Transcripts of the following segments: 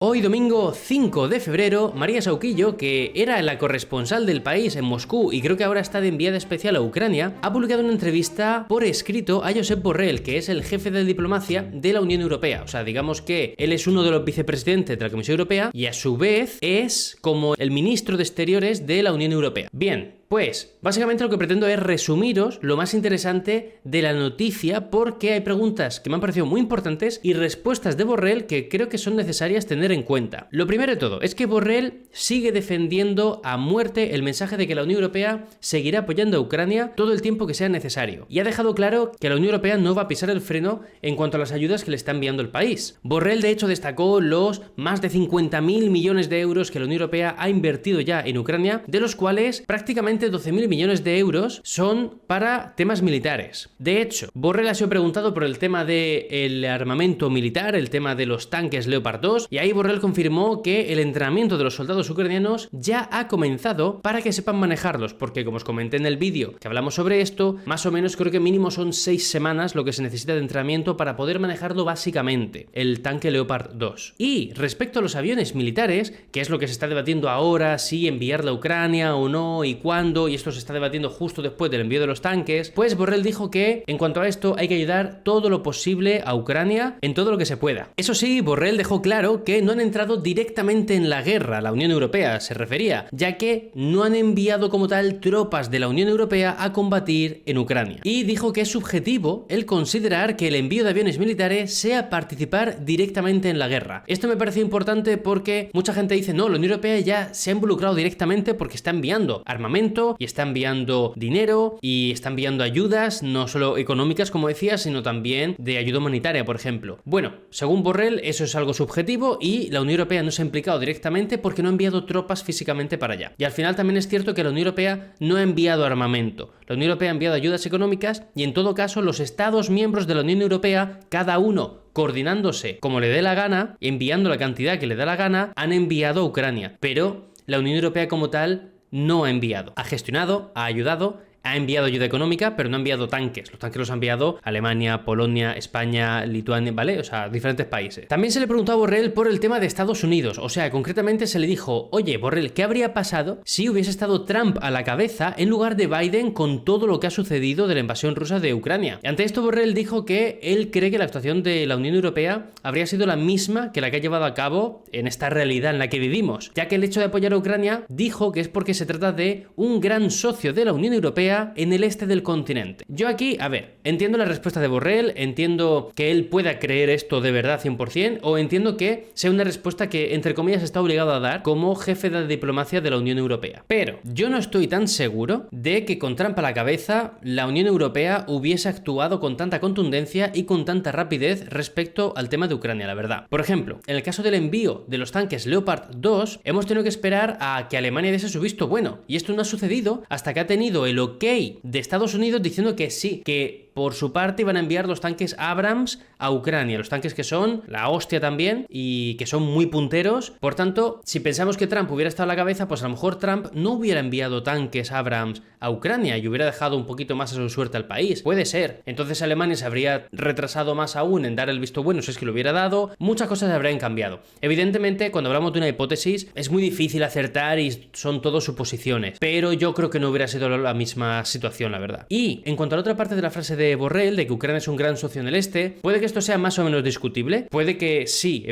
Hoy domingo 5 de febrero, María Sauquillo, que era la corresponsal del país en Moscú y creo que ahora está de enviada especial a Ucrania, ha publicado una entrevista por escrito a Josep Borrell, que es el jefe de diplomacia de la Unión Europea. O sea, digamos que él es uno de los vicepresidentes de la Comisión Europea y a su vez es como el ministro de Exteriores de la Unión Europea. Bien. Pues, básicamente lo que pretendo es resumiros lo más interesante de la noticia porque hay preguntas que me han parecido muy importantes y respuestas de Borrell que creo que son necesarias tener en cuenta. Lo primero de todo es que Borrell sigue defendiendo a muerte el mensaje de que la Unión Europea seguirá apoyando a Ucrania todo el tiempo que sea necesario. Y ha dejado claro que la Unión Europea no va a pisar el freno en cuanto a las ayudas que le está enviando el país. Borrell, de hecho, destacó los más de 50.000 millones de euros que la Unión Europea ha invertido ya en Ucrania, de los cuales prácticamente 12.000 millones de euros son para temas militares. De hecho, Borrell ha sido preguntado por el tema del armamento militar, el tema de los tanques Leopard 2, y ahí Borrell confirmó que el entrenamiento de los soldados ucranianos ya ha comenzado para que sepan manejarlos, porque como os comenté en el vídeo que hablamos sobre esto, más o menos creo que mínimo son 6 semanas lo que se necesita de entrenamiento para poder manejarlo básicamente, el tanque Leopard 2. Y respecto a los aviones militares, que es lo que se está debatiendo ahora, si enviarla a Ucrania o no y cuándo, y esto se está debatiendo justo después del envío de los tanques, pues Borrell dijo que en cuanto a esto hay que ayudar todo lo posible a Ucrania en todo lo que se pueda. Eso sí, Borrell dejó claro que no han entrado directamente en la guerra, la Unión Europea se refería, ya que no han enviado como tal tropas de la Unión Europea a combatir en Ucrania. Y dijo que es subjetivo el considerar que el envío de aviones militares sea participar directamente en la guerra. Esto me parece importante porque mucha gente dice, no, la Unión Europea ya se ha involucrado directamente porque está enviando armamento y está enviando dinero y está enviando ayudas, no solo económicas como decía, sino también de ayuda humanitaria, por ejemplo. Bueno, según Borrell eso es algo subjetivo y la Unión Europea no se ha implicado directamente porque no ha enviado tropas físicamente para allá. Y al final también es cierto que la Unión Europea no ha enviado armamento. La Unión Europea ha enviado ayudas económicas y en todo caso los Estados miembros de la Unión Europea, cada uno coordinándose como le dé la gana, enviando la cantidad que le da la gana, han enviado a Ucrania. Pero la Unión Europea como tal no ha enviado. Ha gestionado, ha ayudado, ha enviado ayuda económica, pero no ha enviado tanques. Los tanques los ha enviado Alemania, Polonia, España, Lituania, ¿vale? O sea, diferentes países. También se le preguntó a Borrell por el tema de Estados Unidos. O sea, concretamente se le dijo, oye, Borrell, ¿qué habría pasado si hubiese estado Trump a la cabeza en lugar de Biden con todo lo que ha sucedido de la invasión rusa de Ucrania? Y ante esto Borrell dijo que él cree que la actuación de la Unión Europea habría sido la misma que la que ha llevado a cabo en esta realidad en la que vivimos, ya que el hecho de apoyar a Ucrania dijo que es porque se trata de un gran socio de la Unión Europea en el este del continente. Yo aquí, a ver, entiendo la respuesta de Borrell, entiendo que él pueda creer esto de verdad 100%, o entiendo que sea una respuesta que, entre comillas, está obligado a dar como jefe de diplomacia de la Unión Europea. Pero yo no estoy tan seguro de que con Trump a la cabeza la Unión Europea hubiese actuado con tanta contundencia y con tanta rapidez respecto al tema de Ucrania, la verdad. Por ejemplo, en el caso del envío de los tanques Leopard 2, hemos tenido que esperar a que Alemania diese su visto bueno, y esto no ha sucedido hasta que ha tenido el OK de Estados Unidos diciendo que sí, que por su parte iban a enviar los tanques Abrams a Ucrania, los tanques que son la hostia también y que son muy punteros. Por tanto, si pensamos que Trump hubiera estado a la cabeza, pues a lo mejor Trump no hubiera enviado tanques Abrams a Ucrania y hubiera dejado un poquito más a su suerte al país. Puede ser. Entonces Alemania se habría retrasado más aún en dar el visto bueno si es que lo hubiera dado. Muchas cosas habrían cambiado. Evidentemente, cuando hablamos de una hipótesis, es muy difícil acertar y son todo suposiciones. Pero yo creo que no hubiera sido la misma situación, la verdad. Y en cuanto a la otra parte de la frase de Borrell, de que Ucrania es un gran socio en el este, puede que esto sea más o menos discutible, puede que sí,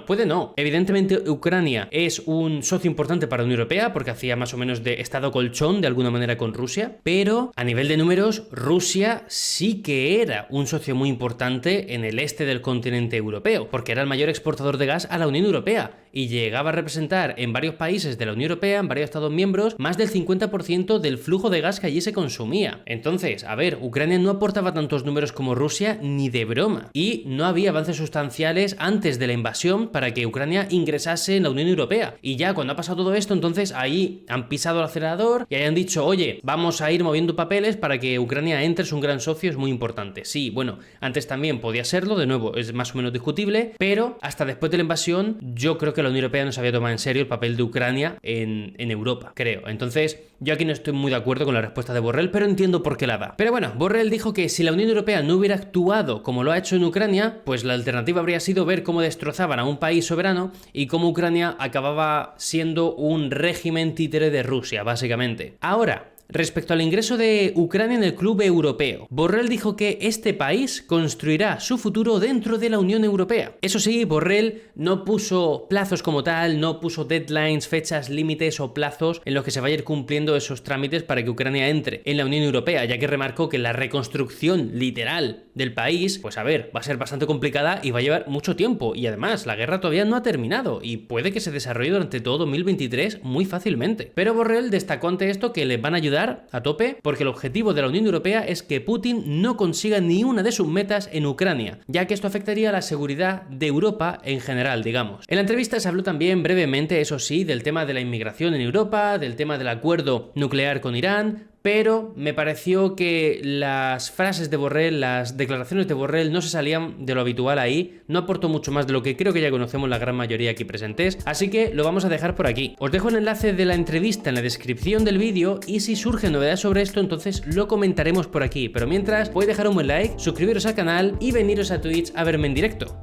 puede no. Evidentemente Ucrania es un socio importante para la Unión Europea porque hacía más o menos de estado colchón de alguna manera con Rusia, pero a nivel de números, Rusia sí que era un socio muy importante en el este del continente europeo, porque era el mayor exportador de gas a la Unión Europea y llegaba a representar en varios países de la Unión Europea, en varios estados miembros, más del 50% del flujo de gas que allí se consumía. Entonces, a ver, Ucrania no aportaba tantos números como Rusia ni de broma, y no había avances sustanciales antes de la invasión para que Ucrania ingresase en la Unión Europea. Y ya cuando ha pasado todo esto, entonces ahí han pisado el acelerador y ahí han dicho, oye, vamos a ir moviendo papeles para que Ucrania entre, es un gran socio, es muy importante. Sí, bueno, antes también podía serlo, de nuevo, es más o menos discutible, pero hasta después de la invasión yo creo que la Unión Europea no se había tomado en serio el papel de Ucrania en Europa, creo. Entonces, yo aquí no estoy muy de acuerdo con la respuesta de Borrell, pero entiendo por qué la da. Pero bueno, Borrell dijo que si la Unión Europea no hubiera actuado como lo ha hecho en Ucrania, pues la alternativa habría sido ver cómo destrozaban a un país soberano y cómo Ucrania acababa siendo un régimen títere de Rusia, básicamente. Ahora, respecto al ingreso de Ucrania en el club europeo, Borrell dijo que este país construirá su futuro dentro de la Unión Europea. Eso sí, Borrell no puso plazos como tal, no puso deadlines, fechas, límites o plazos en los que se vaya a ir cumpliendo esos trámites para que Ucrania entre en la Unión Europea, ya que remarcó que la reconstrucción literal del país, pues a ver, va a ser bastante complicada y va a llevar mucho tiempo, y además la guerra todavía no ha terminado y puede que se desarrolle durante todo 2023 muy fácilmente. Pero Borrell destacó ante esto que le van a ayudar a tope porque el objetivo de la Unión Europea es que Putin no consiga ni una de sus metas en Ucrania, ya que esto afectaría a la seguridad de Europa en general, digamos. En la entrevista se habló también brevemente, eso sí, del tema de la inmigración en Europa, del tema del acuerdo nuclear con Irán, pero me pareció que las frases de Borrell, las declaraciones de Borrell no se salían de lo habitual ahí, no aportó mucho más de lo que creo que ya conocemos la gran mayoría aquí presentes, así que lo vamos a dejar por aquí. Os dejo el enlace de la entrevista en la descripción del vídeo y si surgen novedades sobre esto entonces lo comentaremos por aquí, pero mientras podéis dejar un buen like, suscribiros al canal y veniros a Twitch a verme en directo.